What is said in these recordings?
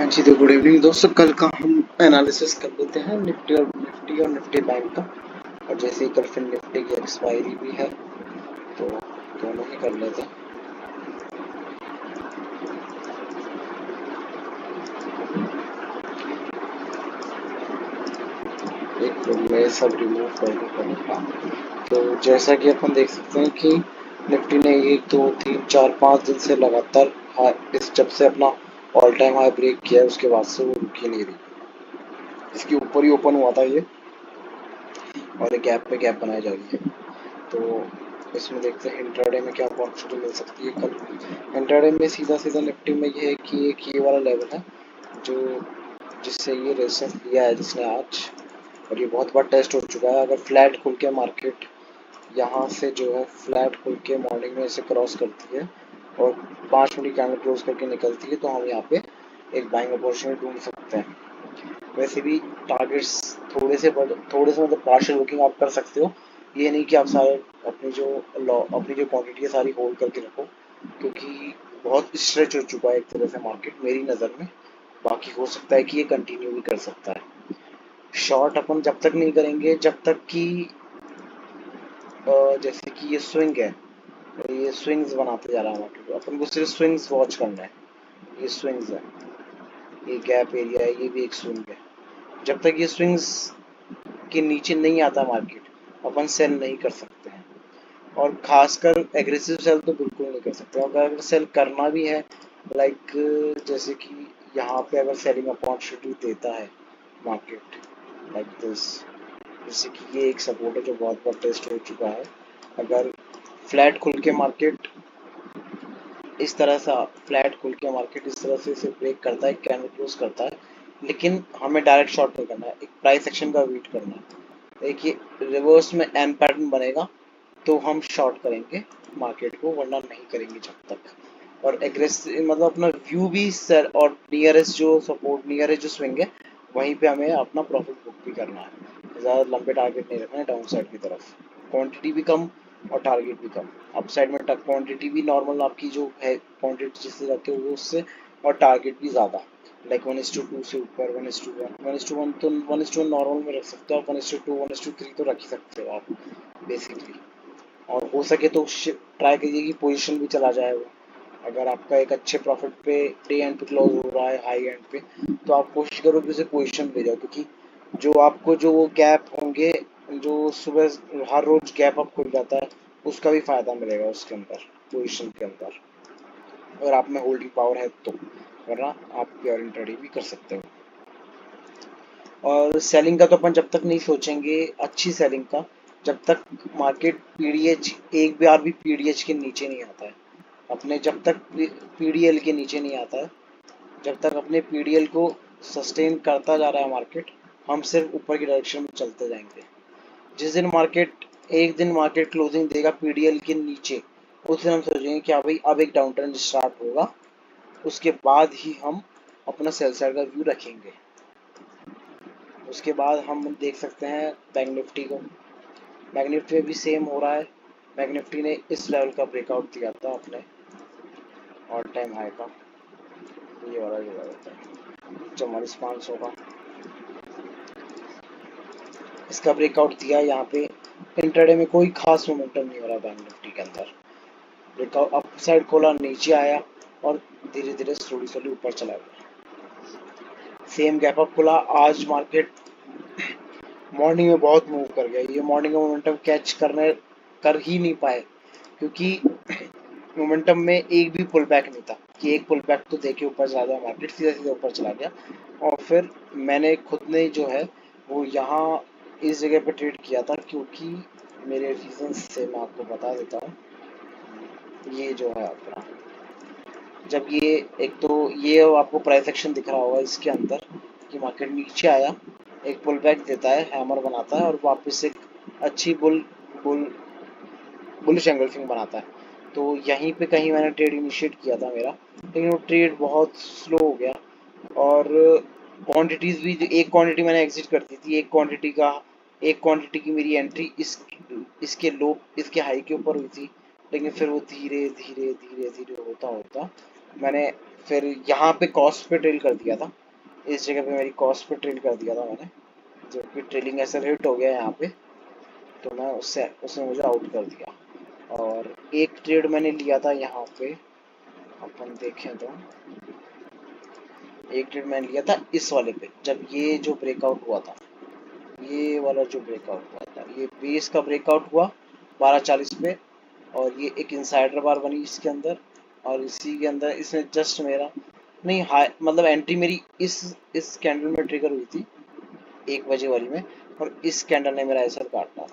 हाँ जी, तो good evening दोस्तों। कल का हम एनालिसिस कर लेते हैं निफ्टी बैंक का। और जैसे ही कल फिर निफ्टी की एक्सपायरी भी है तो दोनों ही कर लेते हैं। एक मिनट में सब रिमूव करके करूँगा। तो जैसा कि अपन देख सकते हैं कि निफ्टी ने 1 2 3 4 5 दिन से लगातार इस जब से अपना ऑल टाइम हाई ब्रेक किया है उसके बाद से वो रुक ही नहीं रही। इसके ऊपर ही ओपन हुआ था ये और एक गैप पे गैप बनाई जा रही है। तो इसमें देखते हैं इंट्राडे में क्या अपॉर्चुनिटी मिल सकती है कल। इंट्राडे में सीधा सीधा निफ्टी में ये है कि एक ये वाला लेवल है जो जिससे ये रेजिस्टेंस लिया है जिसने आज, और ये बहुत बार टेस्ट हो चुका है। अगर फ्लैट खुल के मार्केट यहाँ से जो है फ्लैट खुल के मॉर्निंग में इसे क्रॉस करती है और 5 मिनट कैंडल क्लोज करके निकलती है तो हम यहाँ पे एक बाइंग अपॉर्चुनिटी ढूंढ सकते हैं। वैसे भी टारगेट्स थोड़े से मतलब पार्शियल बुकिंग आप कर सकते हो। ये नहीं कि आप सारे अपनी जो क्वांटिटी है सारी होल्ड करके रखो, क्योंकि बहुत स्ट्रेच हो चुका है एक तरह से मार्केट मेरी नज़र में। बाकी हो सकता है कि ये कंटिन्यू भी कर सकता है। शॉर्ट अपन जब तक नहीं करेंगे जब तक कि जैसे कि ये स्विंग है, ये स्विंग्स बनाते जा रहा है मार्केट, अपन को सिर्फ स्विंग्स वॉच करना है। ये स्विंग्स है, ये गैप एरिया है, ये भी एक स्विंग है। जब तक ये स्विंग्स के नीचे नहीं आता मार्केट अपन सेल नहीं कर सकते हैं। और खासकर एग्रेसिव सेल तो बिल्कुल नहीं कर सकते। अगर सेल करना भी है लाइक जैसे कि यहाँ पे अगर सेलिंग अपॉर्चुनिटी देता है मार्केट लाइक दिस, जैसे कि ये एक सपोर्ट है जो बहुत बार टेस्ट हो चुका है। अगर फ्लैट खुल के मार्केट इस तरह से फ्लैट खुल के मार्केट इस तरह से इसे ब्रेक करता है, कैंडल क्लोज करता है, लेकिन हमें डायरेक्ट शॉर्ट नहीं करना है, एक प्राइस एक्शन का वेट करना है। देखिए रिवर्स में एम पैटर्न बनेगा तो हम शॉर्ट करेंगे मार्केट को, वरना नहीं करेंगे जब तक। और एग्रेसिव मतलब अपना व्यू भी सर, और नियरेस्ट जो सपोर्ट नियरेस्ट जो स्विंग है वहीं पे हमें अपना प्रॉफिट बुक भी करना है। ज़्यादा लंबे टारगेट नहीं रखना है डाउन साइड की तरफ। क्वांटिटी भी कम और टारगेट भी कम। अप साइड में क्वांटिटी भी नॉर्मल आपकी जो है क्वांटिटी जिससे रखे हुए उससे, और टारगेट भी ज़्यादा लाइक 1:2 से ऊपर 1:1 तो 1:1 नॉर्मल में रख सकते हो आप, 1:2 1:3 तो रख ही सकते हो आप बेसिकली। और हो सके तो ट्राई करिए कि पोजीशन भी चला जाए वो। अगर आपका एक अच्छे प्रॉफिट पे डे एंड पे क्लोज हो रहा है हाई एंड पे, तो आप कोशिश करो कि उसे पोजीशन ले जाओ, क्योंकि जो आपको जो वो गैप होंगे जो सुबह हर रोज गैप अप खुल जाता है उसका भी फायदा मिलेगा उसके अंदर, पोजीशन के अंदर, अगर आप में होल्डिंग पावर है तो। वरना आप प्योर इंट्राडे भी कर सकते हो। और सेलिंग का तो अपन जब तक नहीं सोचेंगे अच्छी सेलिंग का जब तक मार्केट पीडीएच एक बार भी पीडीएच के नीचे नहीं आता है। अपने जब तक पीडीएल के नीचे नहीं आता है, जब तक अपने पीडीएल को सस्टेन करता जा रहा है मार्केट, हम सिर्फ ऊपर की डायरेक्शन में चलते जाएंगे। जिस दिन मार्केट एक दिन मार्केट क्लोजिंग देगा पीडीएल के नीचे, उस दिन हम सोचेंगे कि हाँ भाई अब एक डाउन ट्रेंड स्टार्ट होगा, उसके बाद ही हम अपना सेल साइड का व्यू रखेंगे। उसके बाद हम देख सकते हैं बैंक निफ्टी को। बैंक निफ्टी में भी सेम हो रहा है। बैंक निफ्टी ने इस लेवल का ब्रेकआउट दिया था अपने ऑल टाइम हाई का, ये वाला जो होता है 44,500 का, इसका ब्रेकआउट दिया यहाँ पे। इंट्राडे में कोई खास मोमेंटम नहीं हो रहा बैंक निफ्टी के अंदर। ब्रेकआउट अप साइड खोला, नीचे आया और धीरे धीरे स्लोली स्लोली ऊपर चला गया। सेम गैप अप खुला। आज मार्केट मॉर्निंग में बहुत मूव कर गया। ये मॉर्निंग का मोमेंटम कैच कर ही नहीं पाए, क्योंकि मोमेंटम में एक भी पुल बैक नहीं था कि एक पुल बैक तो देके ऊपर चला गया, मार्केट सीधा सीधा ऊपर चला गया। और फिर मैंने खुद ने जो है वो यहाँ इस जगह पे ट्रेड किया था, क्योंकि मेरे रीजंस से मैं आपको बता देता हूँ। ये जो है अपना, जब ये एक तो ये आपको प्राइस एक्शन दिख रहा होगा इसके अंदर कि मार्केट नीचे आया, एक पुल बैक देता है, हैमर बनाता है और वापस एक अच्छी बुल बुलिश एंगल्फिंग बनाता है। तो यहीं पे कहीं मैंने ट्रेड इनिशिएट किया था मेरा, लेकिन वो ट्रेड बहुत स्लो हो गया। और क्वांटिटीज भी, एक क्वांटिटी मैंने एग्जिट कर दी थी, एक क्वांटिटी की मेरी एंट्री इसके लो इसके हाई के ऊपर हुई थी, लेकिन फिर वो धीरे धीरे धीरे धीरे होता होता मैंने फिर यहाँ पे कॉस्ट पे ट्रेल कर दिया था, इस जगह पे मेरी कॉस्ट पे ट्रेल कर दिया था मैंने, जो कि ट्रेलिंग ऐसा हिट हो गया यहाँ पे, तो मैं उससे उसने मुझे आउट कर दिया। और एक ट्रेड मैंने लिया था यहाँ पे, अपन देखें तो एक ट्रेड मैंने लिया था इस वाले पे, जब ये जो ब्रेकआउट हुआ था, ये वाला जो ब्रेकआउट हुआ था, ये बेस का ब्रेकआउट हुआ 12:40 पे, और ये एक इनसाइडर बार बनी इसके अंदर, और इसी के अंदर इसने जस्ट मेरा नहीं हाई मतलब एंट्री मेरी इस कैंडल में ट्रिगर हुई थी 1 बजे वाली में, और इस कैंडल ने मेरा एसएल काटा,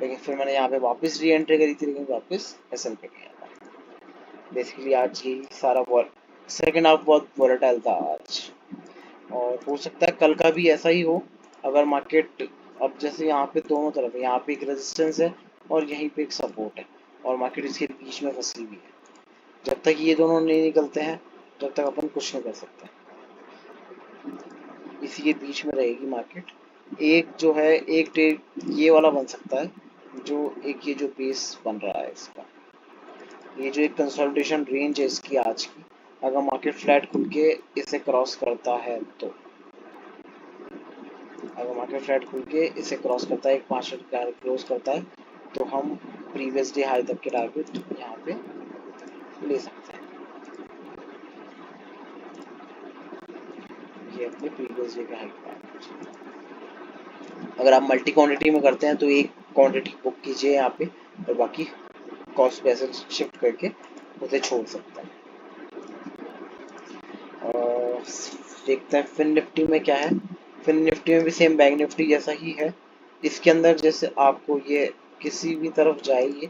लेकिन फिर मैंने यहाँ पे वापस री एंट्री करी थी, लेकिन वापस एसएल पे गया था। बेसिकली आज यही सारा सेकेंड हाफ बहुत वॉलेटाइल था आज, और हो सकता है कल का भी ऐसा ही हो, अगर मार्केट अब जैसे यहाँ पे दोनों तरफ है, यहाँ पे एक रेजिस्टेंस है और यहीं पे एक सपोर्ट है, और मार्केट इसके बीच में फंसी हुई है। जब तक ये दोनों नहीं निकलते हैं तब तक अपन कुछ नहीं कर सकते, इसी के बीच में रहेगी मार्केट। एक जो है एक डे ये वाला बन सकता है, जो एक ये जो बेस बन रहा है इसका, ये जो एक कंसोलिडेशन रेंज है इसकी आज की, अगर मार्केट फ्लैट खुल के इसे क्रॉस करता है तो, अगर मार्केट फ्लैट खुल के इसे क्रॉस करता है, एक 5 क्लोज करता है, तो हम प्रीवियस डे हाई तक के टारगेट यहाँ पे ले सकते हैं। ये अपने प्रीवियस डे के हाई टारगेट, अगर आप मल्टी क्वांटिटी में करते हैं तो एक क्वांटिटी बुक कीजिए यहाँ पे, और बाकी कॉस्ट पे ऐसे शिफ्ट करके उसे छोड़ सकते हैं। और देखते हैं फिन निफ्टी में क्या है। फिन निफ्टी में भी सेम बैंक निफ्टी जैसा ही है, इसके अंदर जैसे आपको ये किसी भी तरफ जाए,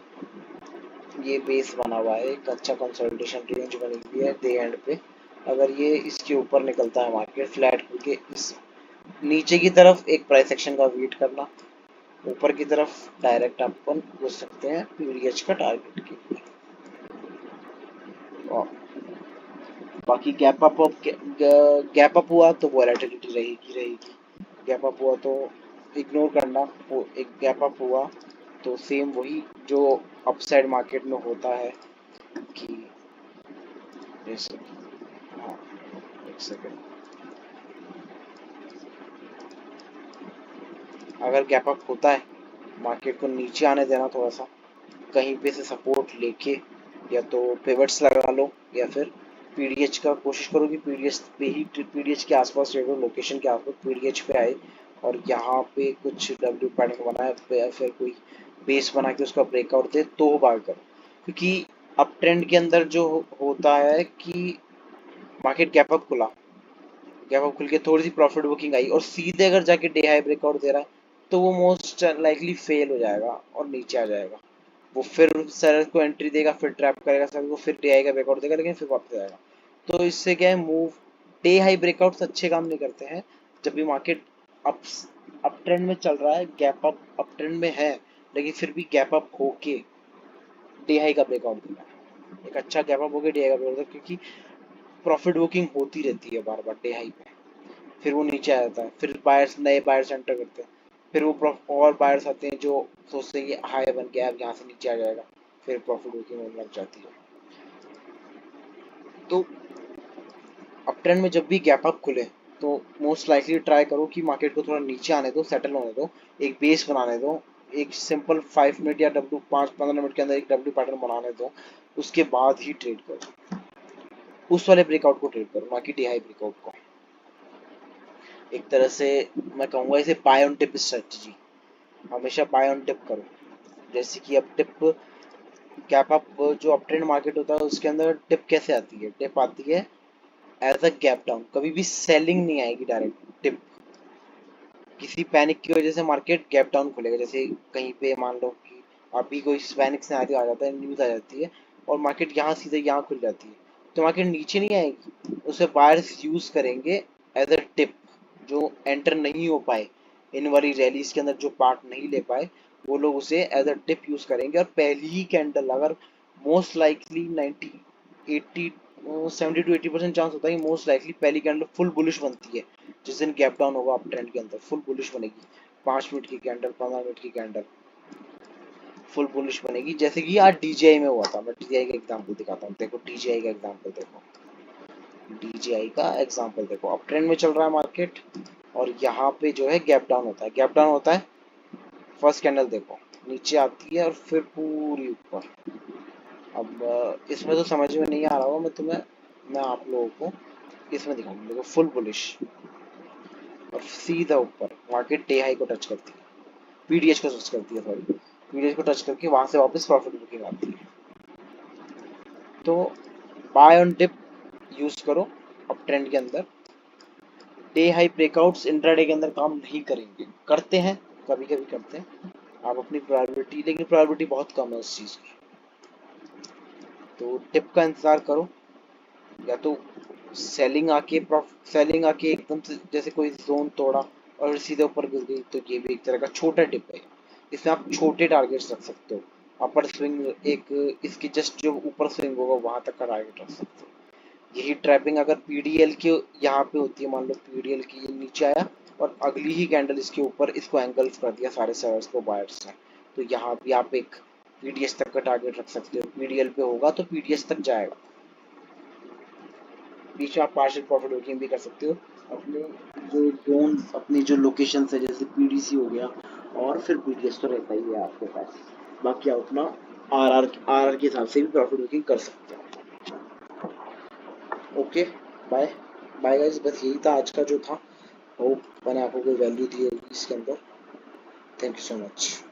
ये बेस बना हुआ है, एक अच्छा कंसोलिडेशन रेंज बनी हुई है डे एंड पे, अगर ये इसके ऊपर निकलता है मार्केट फ्लैट करके इस नीचे की तरफ, एक प्राइस एक्शन का वेट करना, ऊपर की तरफ डायरेक्ट अपन घुस सकते हैं पीडीएच का टारगेट के लिए। और बाकी गैप अप हुआ तो वॉलेटिलिटी रहेगी रहेगी, गैप अप हुआ तो इग्नोर करना, वो एक गैप अप हुआ तो सेम वही जो अपसाइड मार्केट में होता है कि जैसे, हाँ एक सेकेंड, अगर गैप अप होता है मार्केट को नीचे आने देना थोड़ा सा, कहीं पे से सपोर्ट लेके, या तो पिवट्स लगा लो या फिर पीडीएच का कोशिश करो कि पीडीएच पे ही, पीडीएच के आसपास रहो, लोकेशन के आसपास पीडीएच पे आए, और यहाँ पे कुछ डब्ल्यू पैटर्न बनाए या फिर कोई बेस बना के उसका ब्रेकआउट दे तो बाय करो, क्योंकि अप ट्रेंड के अंदर जो होता है कि मार्केट गैप अप खुला, गैप अप खुल के थोड़ी सी प्रॉफिट बुकिंग आई और सीधे अगर जाके डे हाई ब्रेकआउट दे रहा है, तो वो मोस्ट लाइकली फेल हो जाएगा और नीचे आ जाएगा, वो फिर सर को एंट्री देगा, फिर ट्रैप करेगा सर को, फिर डे हाई का ब्रेकआउट देगा, लेकिन फिर वापस आएगा। तो इससे क्या है, मूव डे हाई ब्रेकआउट्स अच्छे काम नहीं करते हैं, जब भी मार्केट अप अप ट्रेंड में चल रहा है, गैप अप ट्रेंड में है, लेकिन फिर भी गैप अप होके डे हाई का ब्रेकआउट देना है, एक अच्छा गैप अप होके डे हाई का ब्रेकआउट, क्योंकि प्रॉफिट बुकिंग होती रहती है बार बार डे हाई पे, फिर वो नीचे आ जाता है, फिर बायर्स नए बायर्स एंटर करते हैं, फिर वो और बायर्स आते हैं जो सोचते हैं कि हाई बन गया अब यहाँ से नीचे आ जाएगा, फिर प्रॉफिट बुकिंग होने लग जाती है। तो अप ट्रेंड में जब भी गैप अप खुले तो मोस्ट लाइकली ट्राई करो कि मार्केट को थोड़ा नीचे आने दो, सेटल होने दो, एक बेस बनाने दो, एक सिंपल 5 मिनट या डब्ल्यू 5-15 मिनट के अंदर एक डब्ल्यू पैटर्न बनाने दो, उसके बाद ही ट्रेड करो, उस वाले ब्रेकआउट को ट्रेड करो, ना कि डे हाई ब्रेकआउट को। एक तरह से मैं कहूँगा इसे बाय ऑन टिप स्ट्रेटजी, हमेशा बाय ऑन टिप करो, जैसे कि अब टिप गैप अप जो अप ट्रेंड मार्केट होता है उसके अंदर टिप कैसे आती है, टिप आती है एज अ गैप डाउन, कभी भी सेलिंग नहीं आएगी डायरेक्ट टिप, किसी पैनिक की वजह से मार्केट गैप डाउन खुलेगा, जैसे कहीं पे मान लो कि अभी कोई पैनिक सिनेरियो आ जाता है, न्यूज़ आ जाती है और मार्केट यहाँ सीधे यहाँ खुल जाती है, तो मार्केट नीचे नहीं आएगी, उसे बायर्स यूज करेंगे एज अ टिप, जो एंटर नहीं हो पाए इन वाली रैलीज के अंदर, जो पार्ट नहीं ले पाए, वो लोग उसे एज अ टिप यूज करेंगे, और पहली ही कैंडल अगर मोस्ट लाइकली 70 to 80% चांस होता है कि मोस्ट लाइकली पहली कैंडल फुल बुलिश बनती है, जिस दिन गैप डाउन होगा अप ट्रेंड के अंदर फुल बुलिश बनेगी, 5 मिनट की कैंडल, 15 मिनट की कैंडल फुल बुलिश बनेगी, जैसे कि आज डीजीआई में हुआ था। मैं डीजीआई का एग्जांपल दिखाता हूँ, देखो डीजीआई का एग्जांपल देखो, DJI का एग्जांपल देखो, अब ट्रेंड में चल रहा है मार्केट और यहाँ पे जो है गैप डाउन होता है, गैप डाउन होता है, फर्स्ट कैंडल देखो नीचे आती है और फिर पूरी ऊपर। अब इसमें तो समझ में नहीं आ रहा होगा, मैं आप लोगों को इसमें दिखाऊंगा। देखो फुल बुलिश और सीधा ऊपर मार्केट डे हाई को टच करती है, पीडीएच को टच करती है, सॉरी पीडीएच को टच करके वहां से वापस प्रॉफिट बुकिंग आती है। तो बाय ऑन डिप यूज करो अब ट्रेंड के अंदर। डे हाई ब्रेकआउट्स इंट्राडे के अंदर काम नहीं करेंगे, करते हैं कभी कभी करते हैं, आप अपनी प्रायोरिटी, लेकिन प्रायोरिटी बहुत कम है उस चीज की। तो टिप का इंतजार करो, या तो सेलिंग आके एकदम से जैसे कोई जोन तोड़ा और सीधे ऊपर गिर गई, तो ये भी एक तरह का छोटा टिप है। इसमें आप छोटे टारगेट्स रख सकते हो, अपर स्विंग एक इसके जस्ट जो ऊपर स्विंग होगा वहां तक का टारगेट रख सकते हो। यही ट्रैपिंग अगर पीडीएल के यहाँ पे होती है, मान लो पीडीएल की ये नीचे आया और अगली ही कैंडल इसके ऊपर इसको एंगल्फ कर दिया सारे सेलर्स को बायर्स ने, तो यहाँ भी आप एक पीडीएस तक का टारगेट रख सकते हो। पीडीएल पे होगा तो पीडीएस तक जाएगा, बीच में आप पार्शियल प्रॉफिट बुकिंग भी कर सकते हो। अपने जो जोन, अपनी जो लोकेशन है, जैसे पीडीसी हो गया और फिर पीडीएस तो रहता ही है आपके पास, बाकी आप अपना आर के हिसाब से भी प्रॉफिट बुकिंग कर सकते हो। ओके, बाय बाय गाइस, बस यही था आज का जो था। होप मैंने आपको कोई वैल्यू दी होगी इसके अंदर। Thank you so much.